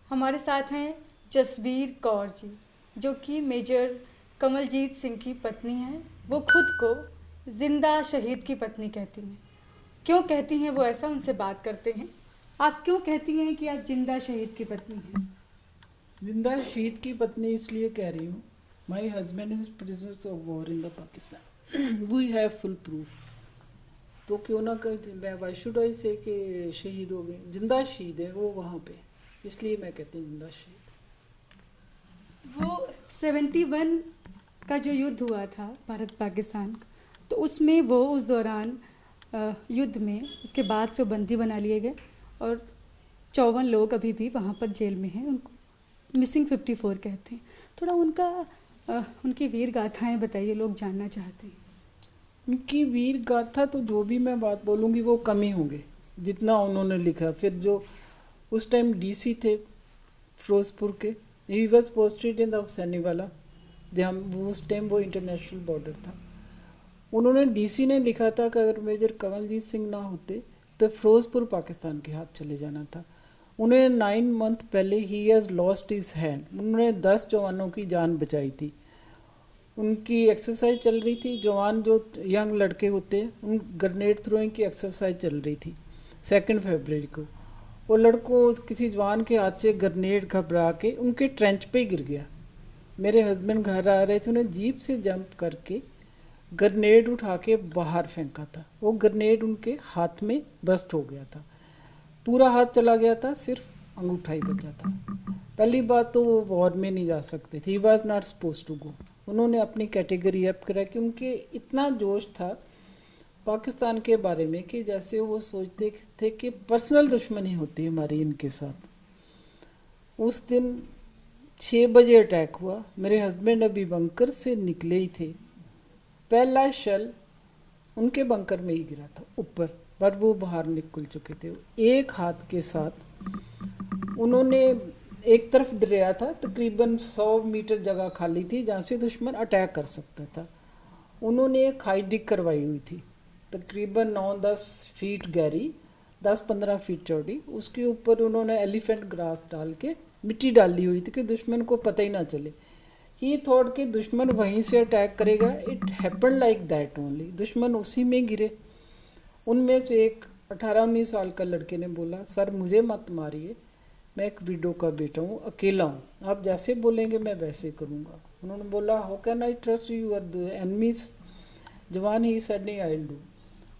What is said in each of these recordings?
हमारे साथ हैं जसवीर कौर जी, जो कि मेजर कमलजीत सिंह की पत्नी हैं। वो खुद को जिंदा शहीद की पत्नी कहती हैं। क्यों कहती हैं वो ऐसा, उनसे बात करते हैं। आप क्यों कहती हैं कि आप जिंदा शहीद की पत्नी हैं? जिंदा शहीद की पत्नी इसलिए कह रही हूँ, my husband is prisoners of war in the Pakistan, we have full proof. तो क्यों ना मैं वाई शुड आई से कि शहीद हो गए, जिंदा शहीद है वो वहाँ पे, इसलिए मैं कहती हूँ जिंदा शहीद। वो 71 का जो युद्ध हुआ था भारत पाकिस्तान का, तो उसमें वो उस दौरान युद्ध में उसके बाद से बंदी बना लिए गए और 54 लोग अभी भी वहाँ पर जेल में हैं। उनको मिसिंग 54 कहते हैं। थोड़ा उनकी वीर गाथाएं बताइए, लोग जानना चाहते हैं। उनकी वीर गाथा तो जो भी मैं बात बोलूँगी वो कम ही होंगे जितना उन्होंने लिखा। फिर जो उस टाइम डीसी थे फिरोजपुर के, he was posted in the Sainiwala, जहाँ उस टाइम वो इंटरनेशनल बॉर्डर था। उन्होंने डीसी ने लिखा था कि अगर मेजर कमलजीत सिंह ना होते तो फिरोजपुर पाकिस्तान के हाथ चले जाना था। उन्हें 9 मंथ पहले he has lost his hand, उन्होंने 10 जवानों की जान बचाई थी। उनकी एक्सरसाइज चल रही थी, जवान जो यंग लड़के होते हैं उन ग्रेनेड थ्रोइंग की एक्सरसाइज चल रही थी 2 फरवरी को। वो लड़कों किसी जवान के हाथ से ग्रेनेड घबरा के उनके ट्रेंच पे गिर गया। मेरे हस्बैंड घर आ रहे थे, उन्हें जीप से जंप करके ग्रेनेड उठा के बाहर फेंका था। वो ग्रेनेड उनके हाथ में बस्ट हो गया था, पूरा हाथ चला गया था, सिर्फ अंगूठा ही बचा था। पहली बात तो वो वॉर में नहीं जा सकते थे, he was not suppose to go. उन्होंने अपनी कैटेगरी अप करा कि उनके इतना जोश था पाकिस्तान के बारे में कि जैसे वो सोचते थे कि पर्सनल दुश्मनी होती है हमारी इनके साथ। उस दिन 6 बजे अटैक हुआ, मेरे हस्बैंड अभी बंकर से निकले ही थे। पहला शेल उनके बंकर में ही गिरा था ऊपर, पर वो बाहर निकल चुके थे। एक हाथ के साथ उन्होंने, एक तरफ दरिया था, तकरीबन 100 मीटर जगह खाली थी जहाँ से दुश्मन अटैक कर सकता था। उन्होंने एक हाई डिग करवाई हुई थी, तकरीबन 9-10 फीट गहरी, 10-15 फीट चौड़ी। उसके ऊपर उन्होंने एलिफेंट ग्रास डाल के मिट्टी डाली हुई थी कि दुश्मन को पता ही ना चले। ही थॉट कि दुश्मन वहीं से अटैक करेगा। It happen like that only, दुश्मन उसी में गिरे। उनमें से एक 18-19 साल का लड़के ने बोला, सर मुझे मत मारिए, मैं एक विडो का बेटा हूँ, अकेला हूँ, आप जैसे बोलेंगे मैं वैसे करूँगा। उन्होंने बोला, how can I trust you are the enemies जवान, ही सेड नहीं आई डू।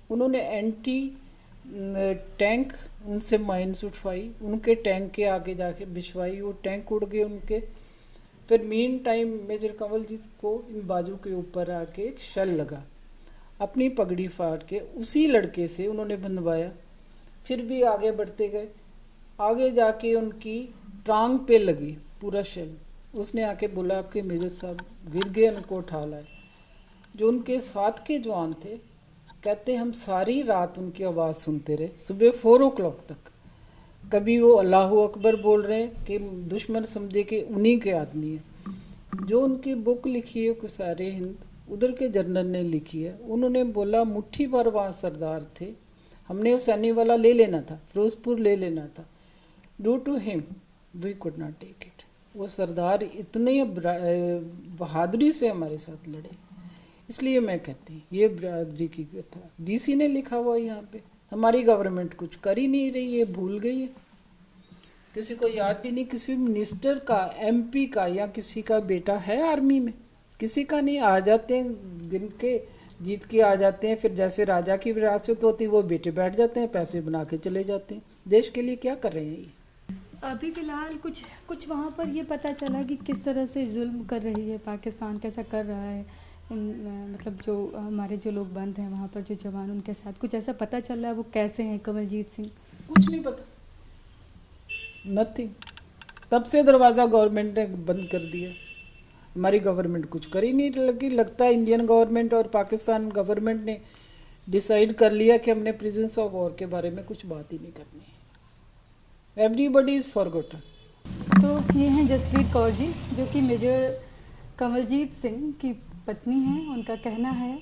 उन्होंने एंटी टैंक उनसे माइन्स उठवाई, उनके टैंक के आगे जाके बिछवाई, वो टैंक उड़ गए उनके। फिर मीन टाइम मेजर कंवलजीत को इन बाजू के ऊपर आके एक शेल लगा, अपनी पगड़ी फाड़ के उसी लड़के से उन्होंने बंधवाया। फिर भी आगे बढ़ते गए, आगे जाके उनकी टांग पे लगी पूरा शेल। उसने आके बोला, आपके मेजर साहब गिर गए, उनको उठा लाए। जो उनके साथ के जवान थे कहते हम सारी रात उनकी आवाज़ सुनते रहे, सुबह 4 o'clock तक। कभी वो अल्लाह अकबर बोल रहे हैं कि दुश्मन समझे कि उन्हीं के आदमी है। जो उनकी बुक लिखी है कुसारे हिंद, उधर के जर्नल ने लिखी है, उन्होंने बोला मुट्ठी भर वहाँ सरदार थे, हमने हुसैनी वाला ले लेना था, फिरोजपुर ले लेना था। Due to him we could not take it. वो सरदार इतने बहादुरी से हमारे साथ लड़े, इसलिए मैं कहती हूँ ये बरादरी की कथा। डीसी ने लिखा हुआ यहाँ पे, हमारी गवर्नमेंट कुछ कर ही नहीं रही है, भूल गई है, किसी को याद भी नहीं। किसी मिनिस्टर का, एमपी का या किसी का बेटा है आर्मी में? किसी का नहीं। आ जाते हैं गिन के, जीत के आ जाते हैं, फिर जैसे राजा की विरासत होती वो बेटे बैठ जाते हैं, पैसे बना के चले जाते हैं। देश के लिए क्या कर रहे हैं ये? अभी फ़िलहाल कुछ वहाँ पर ये पता चला कि किस तरह से जुल्म कर रही है पाकिस्तान, कैसा कर रहा है मतलब जो हमारे जो लोग बंद हैं वहाँ पर, जो जवान, उनके साथ कुछ ऐसा पता चल रहा है? वो कैसे हैं कमलजीत सिंह? कुछ नहीं पता, नथिंग। तब से दरवाज़ा गवर्नमेंट ने बंद कर दिया। हमारी गवर्नमेंट कुछ कर ही नहीं लगी। लगता है इंडियन गवर्नमेंट और पाकिस्तान गवर्नमेंट ने डिसाइड कर लिया कि हमने प्रिजन्स ऑफ वॉर के बारे में कुछ बात ही नहीं करनी है। Everybody is forgotten. तो ये हैं जसवीर कौर जी, जो कि मेजर कमलजीत सिंह की पत्नी हैं। उनका कहना है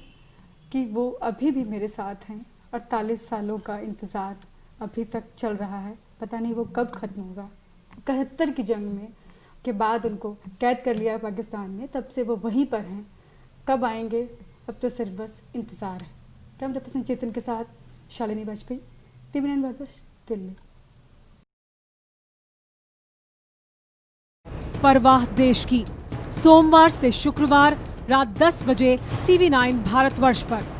कि वो अभी भी मेरे साथ हैं। 48 सालों का इंतज़ार अभी तक चल रहा है, पता नहीं वो कब ख़त्म होगा। 71 की जंग में के बाद उनको कैद कर लिया पाकिस्तान में, तब से वो वहीं पर हैं। कब आएंगे अब तो सिर्फ बस इंतज़ार है। कैमरा पर्सन चेतन के साथ शालिनी वाजपेयी, TV9 भारतवर्ष, दिल्ली। परवाह देश की, सोमवार से शुक्रवार रात 10 बजे TV9 भारतवर्ष पर।